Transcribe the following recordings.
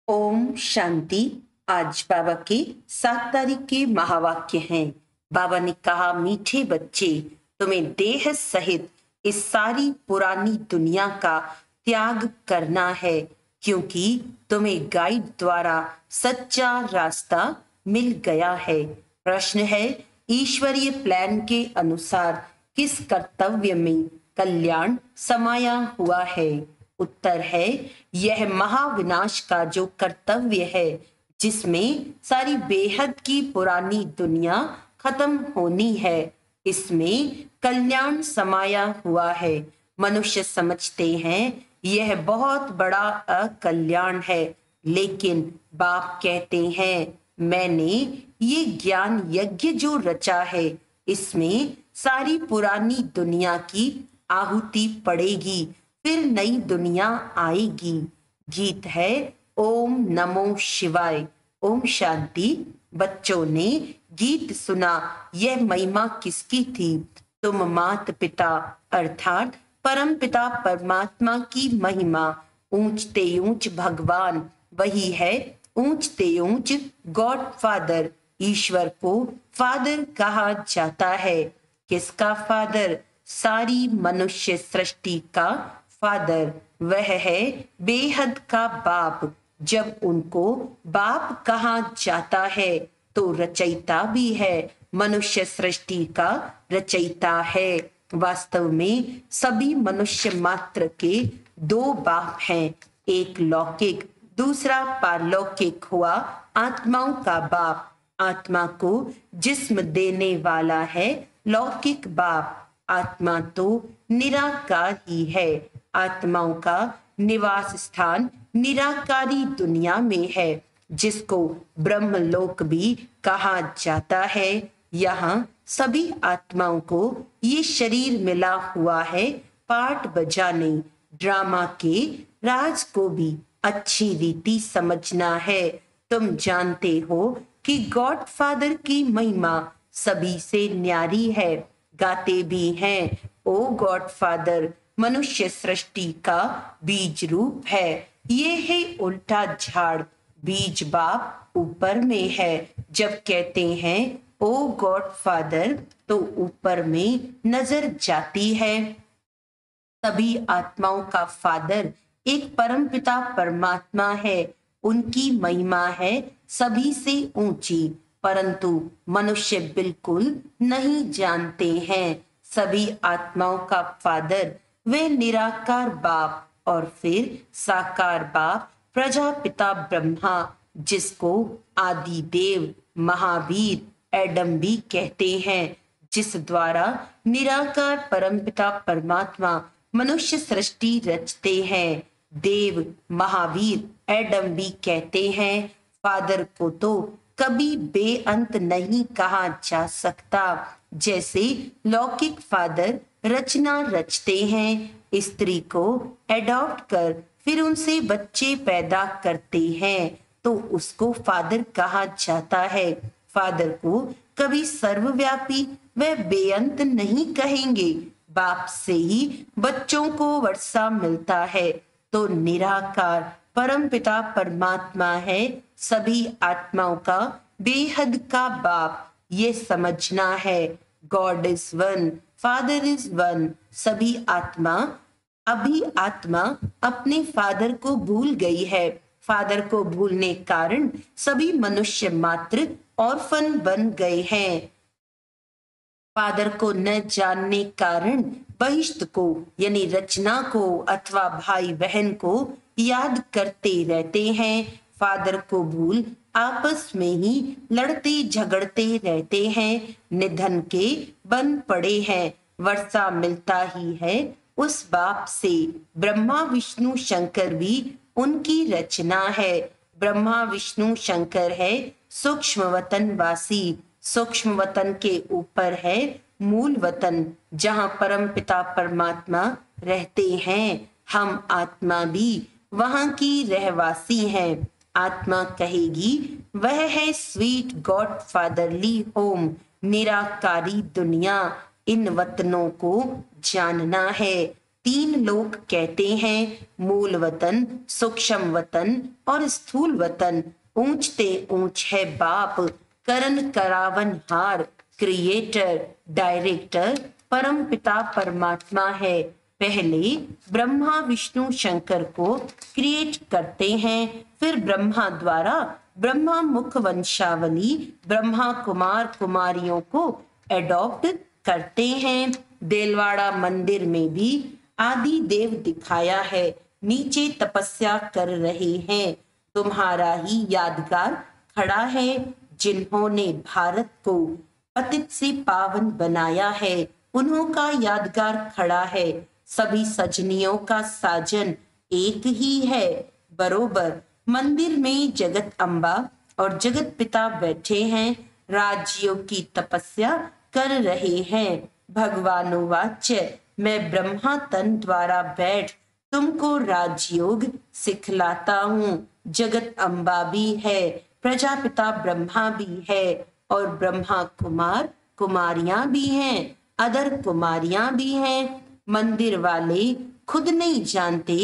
ओम शांति। आज बाबा के 7 तारीख के महावाक्य हैं। बाबा ने कहा, मीठे बच्चे, तुम्हें देह सहित इस सारी पुरानी दुनिया का त्याग करना है, क्योंकि तुम्हें गाइड द्वारा सच्चा रास्ता मिल गया है। प्रश्न है, ईश्वरीय प्लान के अनुसार किस कर्तव्य में कल्याण समाया हुआ है? उत्तर है, यह महाविनाश का जो कर्तव्य है, जिसमें सारी बेहद की पुरानी दुनिया खत्म होनी है, इसमें कल्याण समाया हुआ है। मनुष्य समझते हैं यह बहुत बड़ा अकल्याण है, लेकिन बाप कहते हैं, मैंने ये ज्ञान यज्ञ जो रचा है, इसमें सारी पुरानी दुनिया की आहुति पड़ेगी, फिर नई दुनिया आएगी। गीत है ओम नमो शिवाय। ओम शांति। बच्चों ने गीत सुना, यह महिमा किसकी थी? तुम मात पिता अर्थात परम पिता परमात्मा की महिमा। ऊंचते ऊंच भगवान, वही है ऊंचते ऊंच गॉड फादर। ईश्वर को फादर कहा जाता है। किसका फादर? सारी मनुष्य सृष्टि का फादर। वह है बेहद का बाप। जब उनको बाप कहा जाता है, तो रचयिता भी है, मनुष्य सृष्टि का रचयिता है। वास्तव में सभी मनुष्य मात्र के दो बाप हैं, एक लौकिक, दूसरा पारलौकिक हुआ आत्माओं का बाप। आत्मा को जिस्म देने वाला है लौकिक बाप। आत्मा तो निराकार ही है। आत्माओं का निवास स्थान निराकारी दुनिया में है, जिसको ब्रह्मलोक भी कहा जाता है। यहाँ सभी आत्माओं को ये शरीर मिला हुआ है पाठ बजाने। ड्रामा के राज को भी अच्छी रीति समझना है। तुम जानते हो कि गॉड फादर की महिमा सभी से न्यारी है। गाते भी हैं, ओ गॉड फादर मनुष्य सृष्टि का बीज रूप है। ये है उल्टा झाड़, बीज बाप ऊपर में है। जब कहते हैं ओ गॉड फादर, तो ऊपर में नजर जाती है। सभी आत्माओं का फादर एक परम पिता परमात्मा है। उनकी महिमा है सभी से ऊंची, परंतु मनुष्य बिल्कुल नहीं जानते हैं। सभी आत्माओं का फादर वे निराकार बाप, और फिर साकार बाप प्रजापिता ब्रह्मा, जिसको आदि देव महावीर एडम भी कहते हैं, जिस द्वारा निराकार परमपिता परमात्मा मनुष्य सृष्टि रचते हैं। देव महावीर एडम भी कहते हैं, फादर को तो कभी बेअंत नहीं कहा जा सकता। जैसे लौकिक फादर रचना रचते हैं, स्त्री को एडॉप्ट कर फिर उनसे बच्चे पैदा करते हैं, तो उसको फादर कहा जाता है। फादर को कभी सर्वव्यापी व बेअंत नहीं कहेंगे। बाप से ही बच्चों को वर्षा मिलता है, तो निराकार परम पिता परमात्मा है सभी आत्माओं का बेहद का बाप। ये समझना है, God is one, father is one. सभी आत्मा अभी आत्मा अपने फादर को भूल गई है। फादर को भूलने कारण सभी मनुष्य मात्र ऑर्फन बन गए हैं। फादर को न जानने कारण बहिष्ठ को यानी रचना को अथवा भाई बहन को याद करते रहते हैं। फादर को भूल आपस में ही लड़ते झगड़ते रहते हैं। निधन के बन पड़े हैं। वर्षा मिलता ही है उस बाप से। ब्रह्मा विष्णु शंकर भी उनकी रचना है। ब्रह्मा विष्णु शंकर है सूक्ष्म वतन वासी। सूक्ष्म वतन के ऊपर है मूल वतन, जहाँ परम पिता परमात्मा रहते हैं। हम आत्मा भी वहां की रहवासी हैं। आत्मा कहेगी, वह है स्वीट गॉड फादरली होम, निराकारी दुनिया। इन वतनों को जानना है। तीन लोग कहते हैं, मूल वतन, सूक्ष्म वतन और स्थूल वतन। ऊंचते ऊंच है बाप, करन करावन हार, क्रिएटर, डायरेक्टर, परम पिता परमात्मा है। पहले ब्रह्मा विष्णु शंकर को क्रिएट करते हैं, फिर ब्रह्मा द्वारा ब्रह्मा मुख वंशावली ब्रह्मा कुमार कुमारियों को एडॉप्ट करते हैं। देलवाड़ा मंदिर में भी आदि देव दिखाया है, नीचे तपस्या कर रहे हैं। तुम्हारा ही यादगार खड़ा है, जिन्होंने भारत को पतित से पावन बनाया है, उन्हों का यादगार खड़ा है। सभी सजनियों का साजन एक ही है बरोबर। मंदिर में जगत अम्बा और जगत पिता बैठे हैं, राजयोग की तपस्या कर रहे हैं। भगवानुवाच्य, मैं ब्रह्मा तन द्वारा बैठ तुमको राजयोग सिखलाता हूँ। जगत अम्बा भी है, प्रजापिता ब्रह्मा भी है और ब्रह्मा कुमार कुमारियां भी हैं, अदर कुमारियां भी हैं। मंदिर वाले खुद नहीं जानते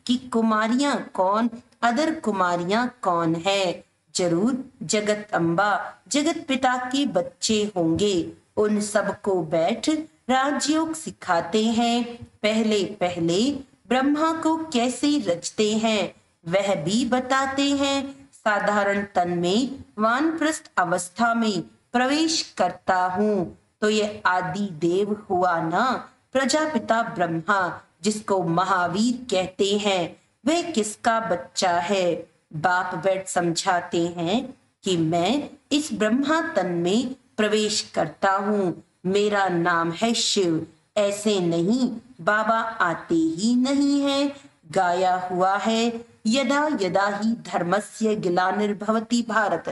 कि कुमारियां कौन, अदर कुमारियां कौन है। जरूर जगत अम्बा जगत पिता के बच्चे होंगे। उन सबको बैठ राजयोग सिखाते हैं। पहले पहले ब्रह्मा को कैसे रचते हैं वह भी बताते हैं। साधारण तन में वानप्रस्थ अवस्था में प्रवेश करता हूँ तो यह आदि देव हुआ ना, प्रजापिता ब्रह्मा जिसको महावीर कहते हैं, वह किसका बच्चा है। बाप बैठ समझाते हैं कि मैं इस ब्रह्मा तन में प्रवेश करता हूँ, मेरा नाम है शिव। ऐसे नहीं, बाबा आते ही नहीं है, गाया हुआ है, यदा यदा ही धर्मस्य ग्लानिर्भवति भारत।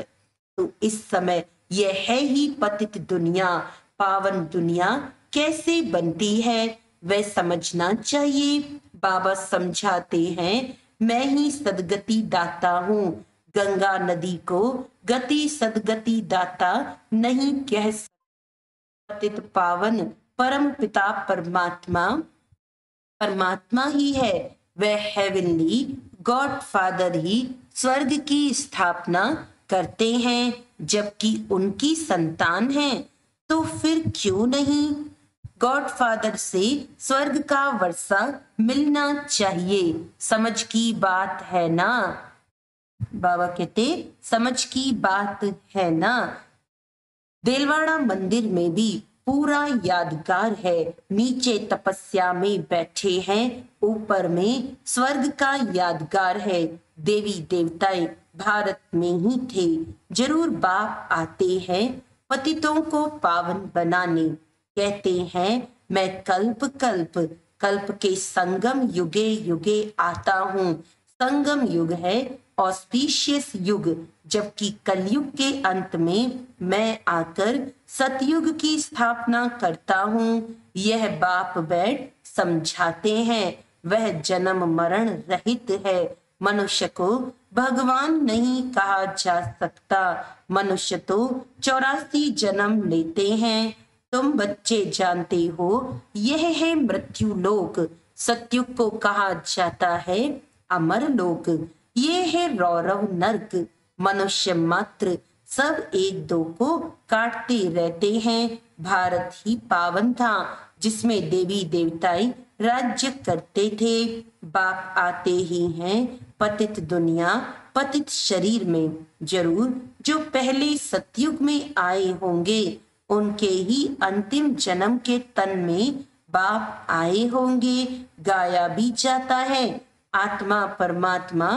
तो इस समय यह है ही पतित दुनिया, पावन दुनिया कैसे बनती है वह समझना चाहिए। बाबा समझाते हैं, मैं ही सदगति दाता हूँ। गंगा नदी को गति सदगति दाता नहीं कह सकते। पतित पावन परम पिता परमात्मा परमात्मा ही है, वह हेवनली गॉड फादर ही स्वर्ग की स्थापना करते हैं, जबकि उनकी संतान है। तो फिर क्यों नहीं गॉड फादर से स्वर्ग का वर्षा मिलना चाहिए। समझ की बात है ना। बाबा कहते समझ की बात है ना। देलवाड़ा मंदिर में भी पूरा यादगार है। नीचे तपस्या में बैठे हैं, ऊपर में स्वर्ग का यादगार है। देवी देवताएं भारत में ही थे। जरूर बाप आते हैं पतितों को पावन बनाने। कहते हैं, मैं कल्प कल्प कल्प के संगम युगे युगे आता हूँ। संगम युग है ऑस्पिशियस युग, जबकि कलयुग के अंत में मैं आकर सतयुग की स्थापना करता हूँ। यह बाप बैठ समझाते हैं, वह जन्म मरण रहित है। मनुष्य को भगवान नहीं कहा जा सकता। मनुष्य तो 84 जन्म लेते हैं। तुम बच्चे जानते हो, यह है मृत्यु लोक। सतयुग को कहा जाता है अमर लोक। ये है रौरव नर्क। मनुष्य मात्र सब एक दो को काटते रहते हैं। भारत ही पावन था, जिसमें देवी देवताएं राज्य करते थे। बाप आते ही हैं पतित दुनिया पतित शरीर में। जरूर जो पहले सतयुग में आए होंगे, उनके ही अंतिम जन्म के तन में बाप आए होंगे। गाया भी जाता है, आत्मा परमात्मा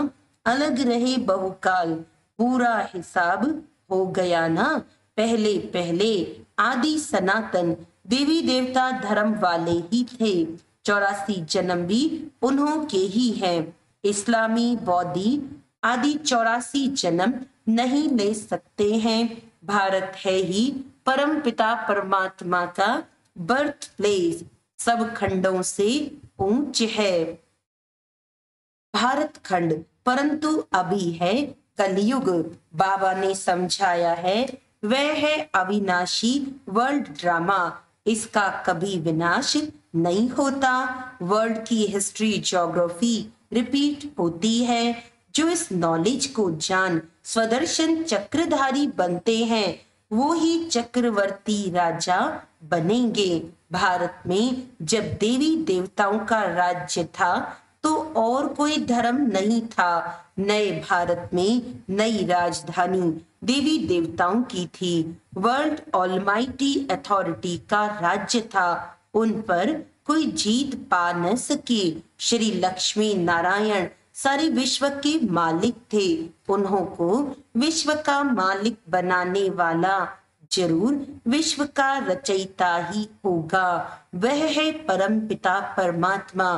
अलग रहे बहुकाल, पूरा हिसाब हो गया ना। पहले पहले आदि सनातन देवी देवता धर्म वाले ही थे। 84 जन्म भी उन्हों के ही हैं। इस्लामी बौद्धि आदि 84 जन्म नहीं ले सकते हैं। भारत है ही परम पिता परमात्मा का बर्थ प्लेस, सब खंडों से ऊंच है भारत खंड, परंतु अभी है कलयुग। बाबा ने समझाया है, वह है अविनाशी वर्ल्ड ड्रामा। इसका कभी विनाश नहीं होता। वर्ल्ड की हिस्ट्री ज्योग्राफी रिपीट होती है। जो इस नॉलेज को जान स्वदर्शन चक्रधारी बनते हैं वो ही चक्रवर्ती राजा बनेंगे। भारत में जब देवी देवताओं का राज्य था तो और कोई धर्म नहीं था। नए भारत में नई राजधानी देवी देवताओं की थी। वर्ल्ड ऑलमाइटी अथॉरिटी का राज्य था। उन पर कोई जीत पा न सके। श्री लक्ष्मी नारायण सारे विश्व के मालिक थे। उन्हों को विश्व का मालिक बनाने वाला जरूर विश्व का रचयिता ही होगा। वह है परम पिता परमात्मा,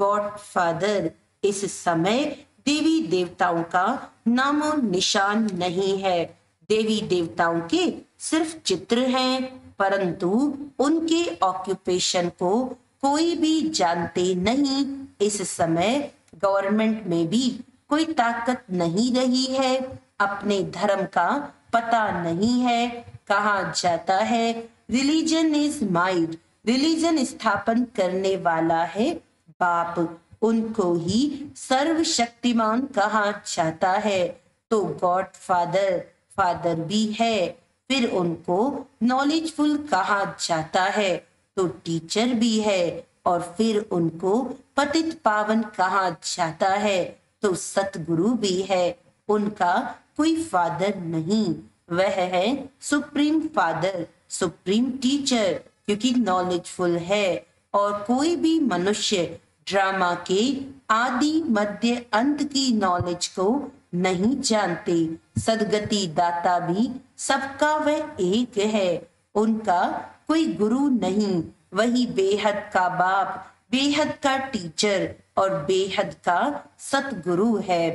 गॉड फादर। इस समय देवी देवताओं का नामो निशान नहीं है। देवी देवताओं के सिर्फ चित्र हैं, परंतु उनके ऑक्यूपेशन को कोई भी जानते नहीं। इस समय गवर्नमेंट में भी कोई ताकत नहीं रही है। अपने धर्म का पता नहीं है। कहा जाता है रिलीजन इज माइट, रिलीजन स्थापन करने वाला है बाप। उनको ही सर्वशक्तिमान कहा जाता है। तो गॉड फादर फादर भी है। फिर उनको नॉलेजफुल कहा जाता है तो टीचर भी है। और फिर उनको पतित पावन कहा जाता है तो सतगुरु भी है। उनका कोई फादर नहीं, वह है सुप्रीम फादर, सुप्रीम टीचर, क्योंकि नॉलेजफुल है। और कोई भी मनुष्य ड्रामा के आदि मध्य अंत की नॉलेज को नहीं जानते। सदगति दाता भी सबका वह एक है। उनका कोई गुरु नहीं, वही बेहद का बाप, बेहद का टीचर और बेहद का सतगुरु है।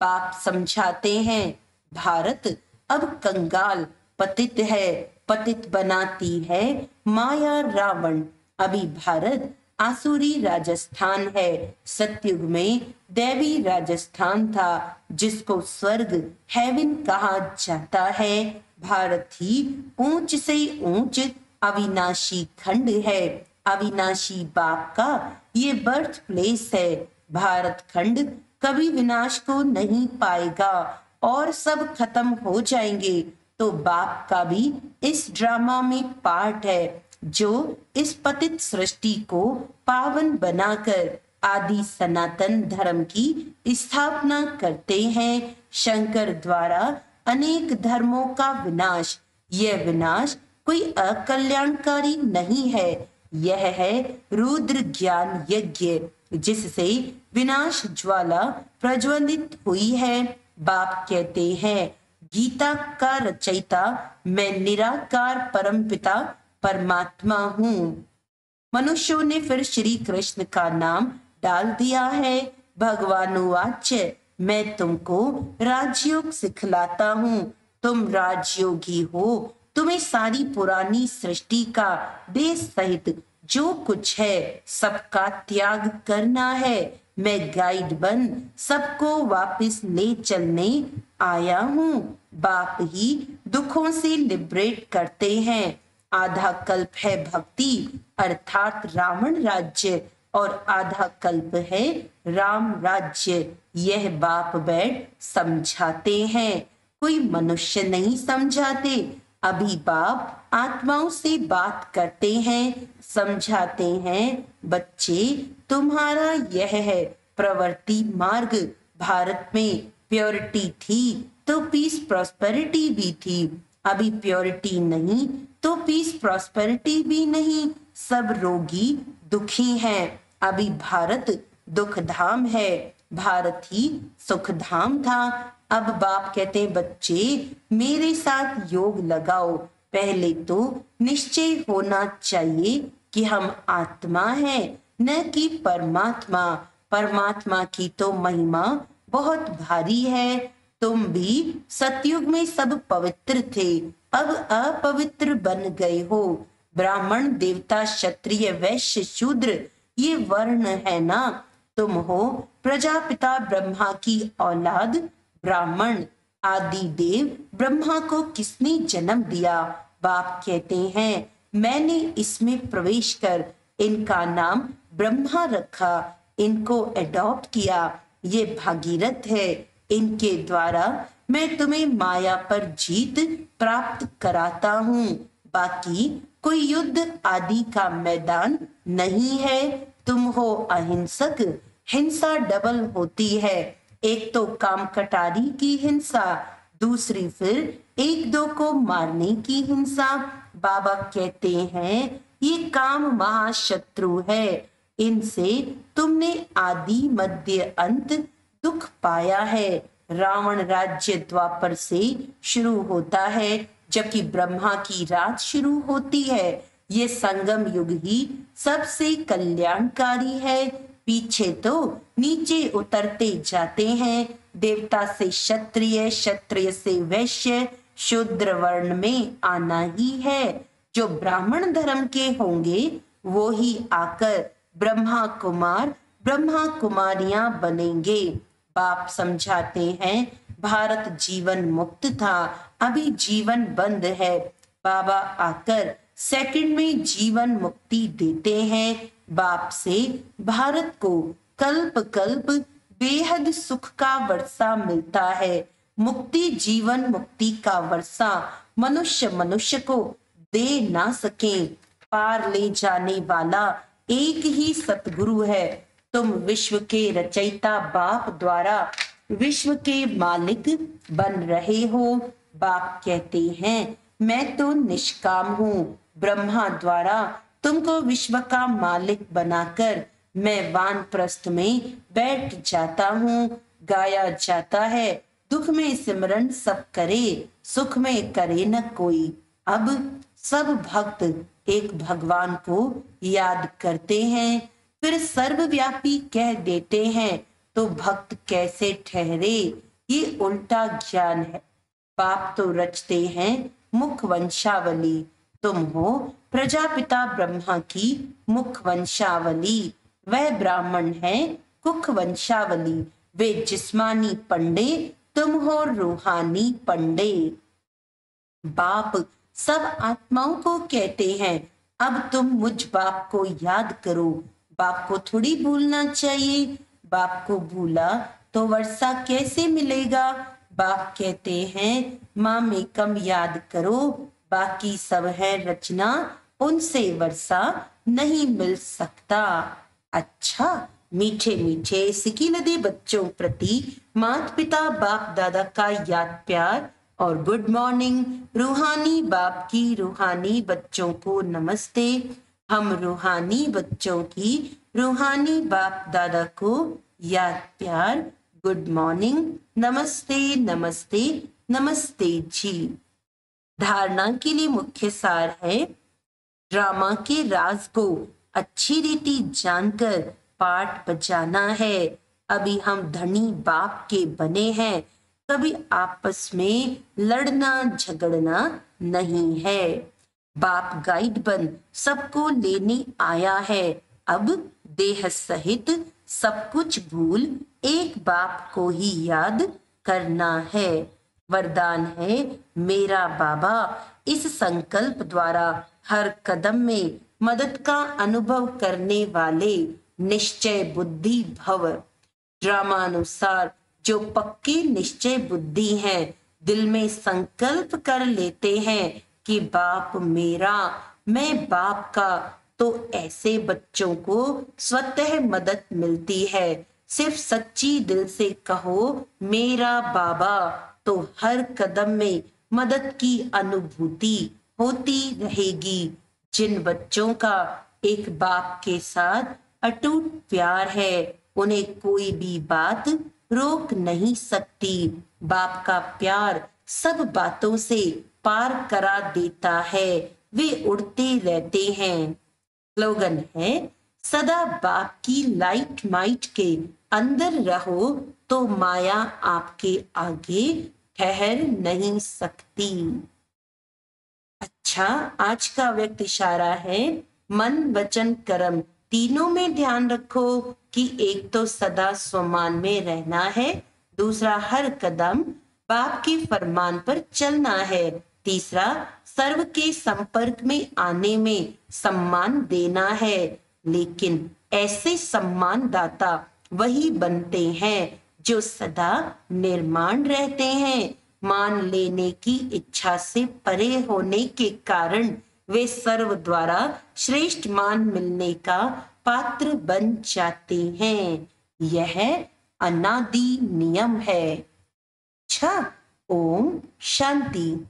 बाप समझाते हैं भारत अब कंगाल पतित है, पतित बनाती है माया रावण। अभी भारत आसुरी राजस्थान है। सतयुग में दैवी राजस्थान था जिसको स्वर्ग हेवन कहा जाता है। भारत ही ऊंच से ऊंच अविनाशी खंड है। अविनाशी बाप का ये बर्थ प्लेस है। भारत खंड कभी विनाश को नहीं पाएगा और सब खत्म हो जाएंगे। तो बाप का भी इस ड्रामा में पार्ट है जो इस पतित सृष्टि को पावन बनाकर आदि सनातन धर्म की स्थापना करते हैं। शंकर द्वारा अनेक धर्मों का विनाश, यह विनाश कोई अकल्याणकारी नहीं है। यह है रुद्र ज्ञान यज्ञ जिससे विनाश ज्वाला प्रज्वलित हुई है। बाप कहते हैं गीता का रचयिता मैं निराकार परमपिता परमात्मा हूँ। मनुष्यों ने फिर श्री कृष्ण का नाम डाल दिया है। भगवानुवाच्य मैं तुमको राजयोग सिखलाता हूँ। तुम राजयोगी हो। तुम्हें सारी पुरानी सृष्टि का देश सहित जो कुछ है सबका त्याग करना है। मैं गाइड बन सबको वापस ले चलने आया हूँ। बाप ही दुखों से लिबरेट करते हैं। आधा कल्प है भक्ति अर्थात रावण राज्य और आधा कल्प है राम राज्य। यह बाप बैठ समझाते हैं, कोई मनुष्य नहीं समझाते। अभी बाप आत्माओं से बात करते हैं, समझाते हैं बच्चे तुम्हारा यह है प्रवृत्ति मार्ग। भारत में प्योरिटी थी तो पीस प्रॉस्पेरिटी भी थी। अभी प्योरिटी नहीं तो पीस प्रॉस्पेरिटी भी नहीं। सब रोगी दुखी हैं। अभी भारत दुख धाम है, भारत ही सुख धाम था। अब बाप कहते हैं बच्चे मेरे साथ योग लगाओ। पहले तो निश्चय होना चाहिए कि हम आत्मा हैं न कि परमात्मा। परमात्मा की तो महिमा बहुत भारी है। तुम भी सतयुग में सब पवित्र थे, अब अपवित्र बन गए हो। ब्राह्मण देवता क्षत्रिय वैश्य शूद्र ये वर्ण है ना। तुम हो प्रजापिता ब्रह्मा की औलाद ब्राह्मण। आदि देव ब्रह्मा को किसने जन्म दिया? बाप कहते हैं मैंने इसमें प्रवेश कर इनका नाम ब्रह्मा रखा, इनको एडॉप्ट किया। ये भागीरथ है, इनके द्वारा मैं तुम्हें माया पर जीत प्राप्त कराता हूँ। बाकी कोई युद्ध आदि का मैदान नहीं है। तुम हो अहिंसक, हिंसा डबल होती है। एक तो काम कटारी की हिंसा, दूसरी फिर एक दो को मारने की हिंसा। बाबा कहते हैं ये काम महाशत्रु है, इनसे तुमने आदि मध्य अंत दुख पाया है। रावण राज्य द्वापर से शुरू होता है, जबकि ब्रह्मा की रात शुरू होती है। ये संगम युग ही सबसे कल्याणकारी है। पीछे तो नीचे उतरते जाते हैं। देवता से क्षत्रिय, क्षत्रिय से वैश्य, शूद्र वर्ण में आना ही है। जो ब्राह्मण धर्म के होंगे वो ही आकर ब्रह्मा कुमार, ब्रह्मा कुमारियां बनेंगे। बाप समझाते हैं भारत जीवन मुक्त था, अभी जीवन बंद है। बाबा आकर सेकंड में जीवन मुक्ति देते हैं। बाप से भारत को कल्प कल्प बेहद सुख का वर्षा मिलता है। मुक्ति जीवन मुक्ति का वर्षा मनुष्य मनुष्य को दे ना सके। पार ले जाने वाला एक ही सतगुरु है। तुम विश्व के रचयिता बाप द्वारा विश्व के मालिक बन रहे हो। बाप कहते हैं मैं तो निष्काम हूँ। ब्रह्मा द्वारा तुमको विश्व का मालिक बनाकर मैं वानप्रस्थ में बैठ जाता हूँ। गाया जाता है दुख में सिमरन सब करे, सुख में करे न कोई। अब सब भक्त एक भगवान को याद करते हैं, फिर सर्वव्यापी कह देते हैं, तो भक्त कैसे ठहरे? ये उल्टा ज्ञान है। बाप तो रचते हैं मुख वंशावली, तुम हो प्रजापिता ब्रह्मा की मुख वंशावली। वह ब्राह्मण है कुख वंशावली, वे जिस्मानी पंडे, तुम हो रूहानी पंडे। बाप सब आत्माओं को कहते हैं अब तुम मुझ बाप को याद करो। बाप को थोड़ी भूलना चाहिए। बाप को भूला तो वर्षा कैसे मिलेगा? बाप कहते हैं माँ में कम याद करो, बाकी सब है रचना, उनसे वर्षा नहीं मिल सकता। अच्छा, मीठे मीठे सिकीलदे बच्चों प्रति माता पिता बाप दादा का याद प्यार और गुड मॉर्निंग। रूहानी बाप की रूहानी बच्चों को नमस्ते। हम रूहानी बच्चों की रूहानी बाप दादा को याद प्यार, गुड मॉर्निंग, नमस्ते नमस्ते नमस्ते जी। धारणा के लिए मुख्य सार है ड्रामा के राज को अच्छी रीति जानकर पाठ बजाना है। अभी हम धनी बाप के बने हैं, कभी आपस में लड़ना झगड़ना नहीं है। बाप गाइड बन सबको लेने आया है। अब देह सहित सब कुछ भूल एक बाप को ही याद करना है। वरदान है मेरा बाबा इस संकल्प द्वारा हर कदम में मदद का अनुभव करने वाले निश्चय बुद्धि भव। ड्रामानुसार जो पक्के निश्चय बुद्धि हैं, दिल में संकल्प कर लेते हैं कि बाप मेरा, मैं बाप का, तो ऐसे बच्चों को स्वतः मदद मिलती है। सिर्फ सच्ची दिल से कहो मेरा बाबा, तो हर कदम में मदद की अनुभूति होती रहेगी। जिन बच्चों का एक बाप के साथ अटूट प्यार है, उन्हें कोई भी बात रोक नहीं सकती। बाप का प्यार सब बातों से पार करा देता है, वे उड़ते रहते हैं। स्लोगन है सदा बाप की लाइट माइट के अंदर रहो तो माया आपके आगे ठहर नहीं सकती। अच्छा, आज का व्यक्त इशारा है मन वचन कर्म तीनों में ध्यान रखो कि एक तो सदा स्वमान में रहना है, दूसरा हर कदम बाप के फरमान पर चलना है, तीसरा, सर्व के संपर्क में आने में सम्मान देना है, लेकिन ऐसे सम्मान दाता वही बनते हैं जो सदा निर्माण रहते हैं। मान लेने की इच्छा से परे होने के कारण वे सर्व द्वारा श्रेष्ठ मान मिलने का पात्र बन जाते हैं। यह अनादि नियम है। अच्छा, ओम शांति।